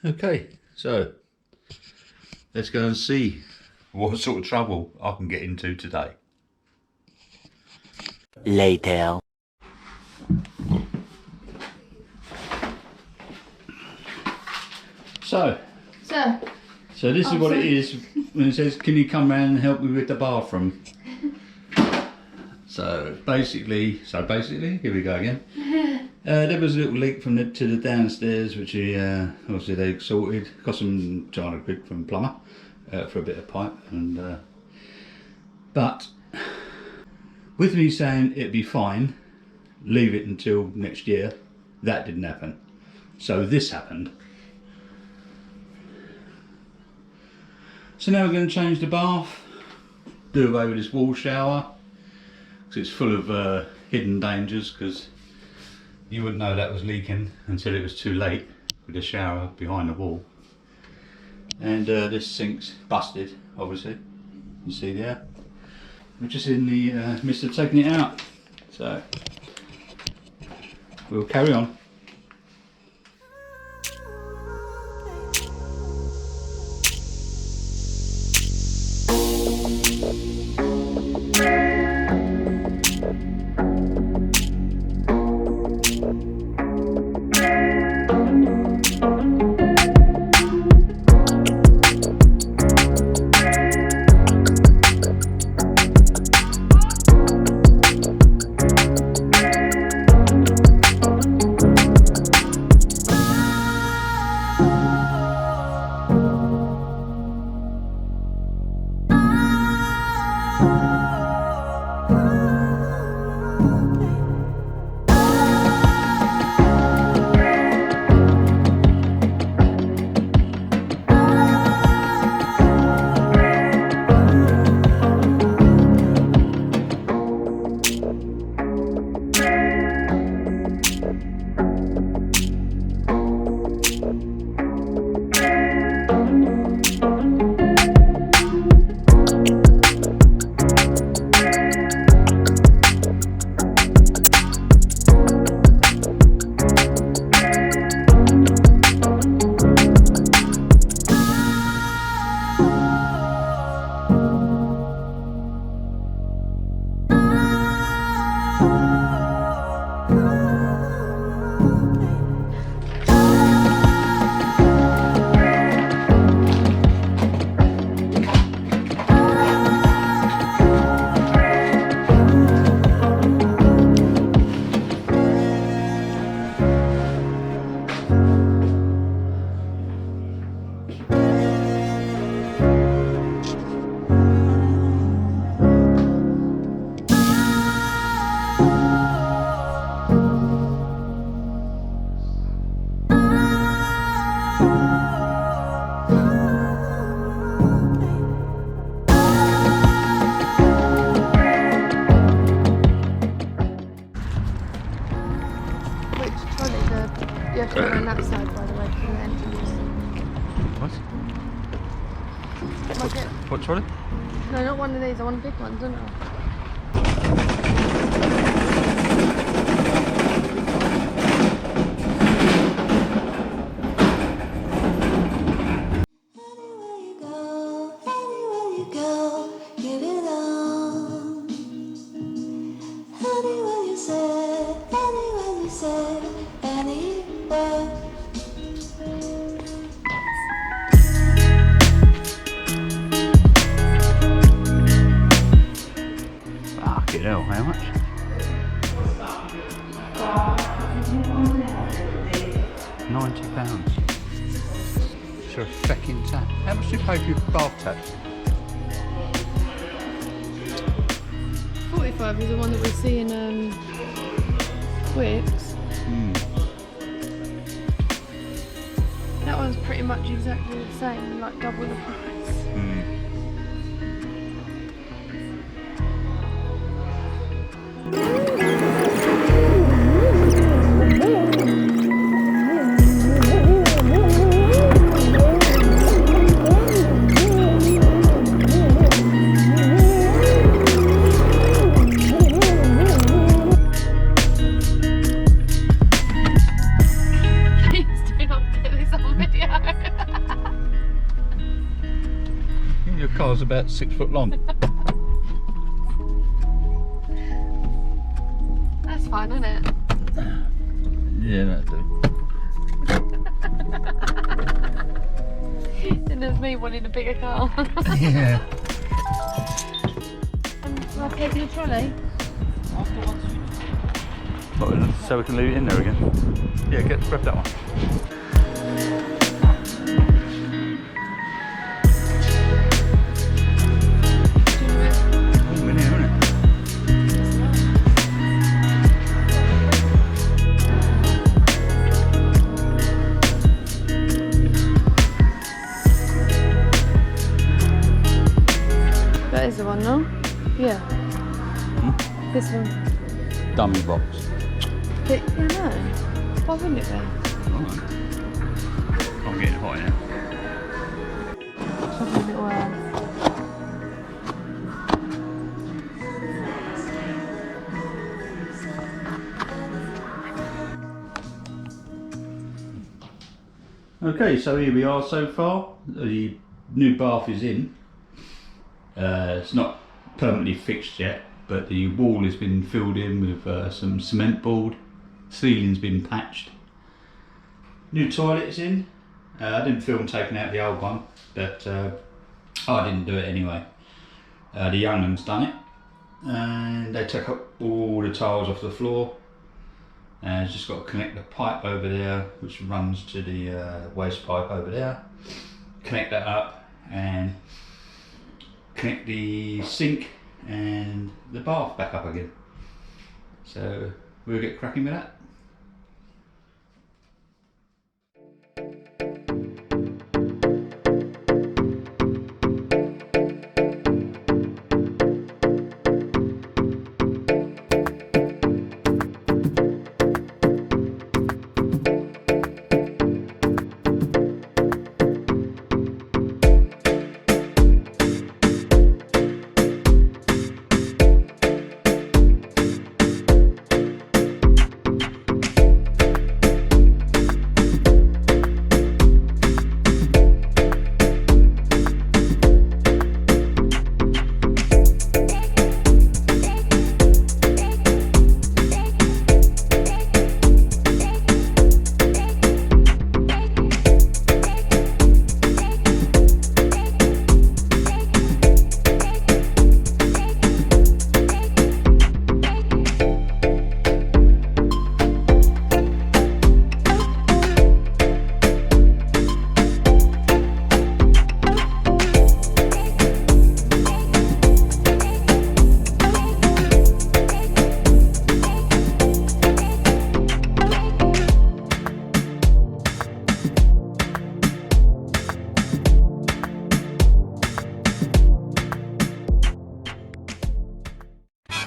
Okay, so let's go and see what sort of trouble I can get into today. Later. So this is what it is when it says, can you come round and help me with the bathroom? So basically, here we go again. There was a little leak from to the downstairs, which obviously they sorted. Cost some £200 from plumber for a bit of pipe, and but with me saying it'd be fine, leave it until next year, that didn't happen. So this happened. So now we're going to change the bath, do away with this wall shower, because it's full of hidden dangers, because you wouldn't know that was leaking until it was too late with the shower behind the wall. And this sink's busted, obviously, you see there. We're just in the midst of taking it out, so we'll carry on. You have to go on that side, by the way, from the entrance. What? What trolley? No, not one of these. I want a big one, don't I? Fucking hell, how much? £90. For a fecking tap. How much do you pay for your bath tap? 45 is the one that we see in Wicks. That one's pretty much exactly the same, like double the price. Please do not get this on video. about 6 foot long. That's fine, isn't it? Yeah, that'll do. And there's me wanting a bigger car. Yeah. Am I taking a trolley? So we can leave it in there again? Yeah, grab that one. That is the one, no? Yeah. Hmm? This one. Dummy box. But, yeah, no. Why wouldn't it be? Alright. I'm getting hot now. Something a little Okay, so here we are so far. The new bath is in. It's not permanently fixed yet, but the wall has been filled in with some cement board. Ceiling's been patched. New toilet's in. I didn't film taking out the old one, but I didn't do it anyway. The young ones done it, and they took up all the tiles off the floor. And just got to connect the pipe over there, which runs to the waste pipe over there. Connect that up and connect the sink and the bath back up again. So we'll get cracking with that.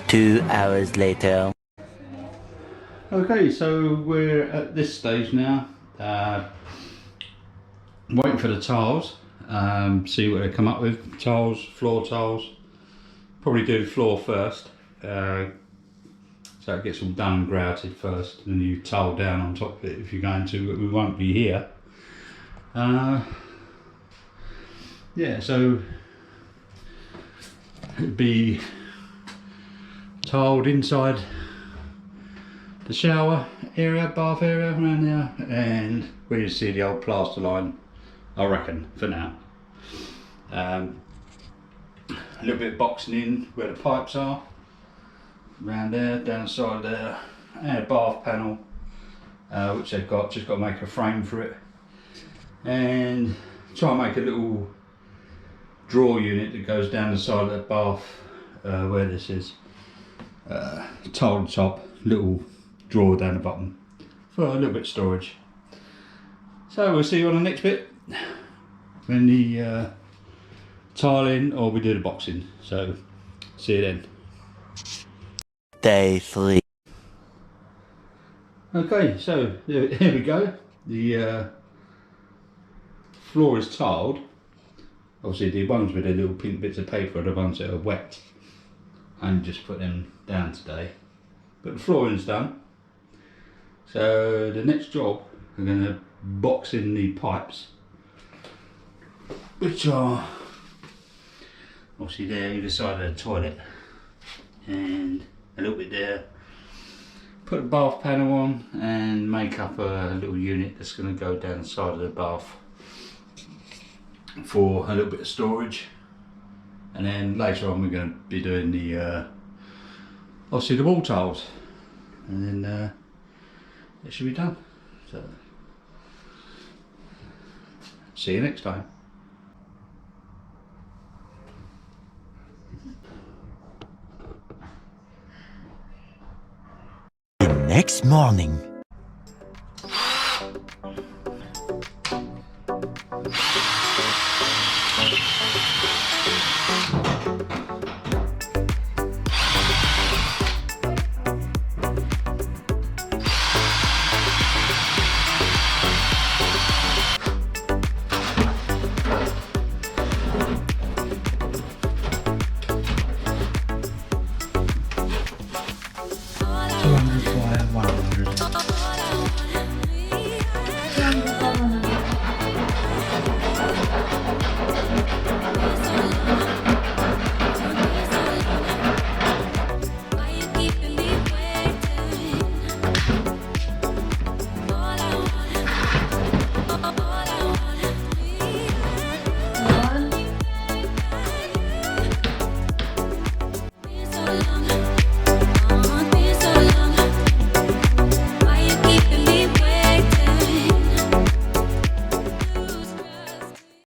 Two hours later. Okay, so we're at this stage now, waiting for the tiles, see what they come up with. Tiles, floor tiles, probably do the floor first, so it gets all done and grouted first, and then you tile down on top of it if you're going to, but we won't be here. Yeah, so it'd be tiled inside the shower area, bath area around there, and where you see the old plaster line, I reckon, for now. A little bit of boxing in where the pipes are, around there, down the side there, and a bath panel, which they've got, just got to make a frame for it, and try and make a little drawer unit that goes down the side of the bath, where this is. Tile top, little drawer down the bottom for a little bit of storage. So we'll see you on the next bit when the tiling, or we do the boxing. So see you then. Day 3. Okay, so here we go. The floor is tiled. Obviously the ones with the little pink bits of paper are the ones that are wet. And just put them down today. But the flooring's done. So the next job, we're going to box in the pipes, which are obviously there either side of the toilet, and a little bit there. Put the bath panel on and make up a little unit that's going to go down the side of the bath for a little bit of storage. And then later on we're going to be doing the obviously the wall tiles, and then it should be done. So see you next time. The next morning.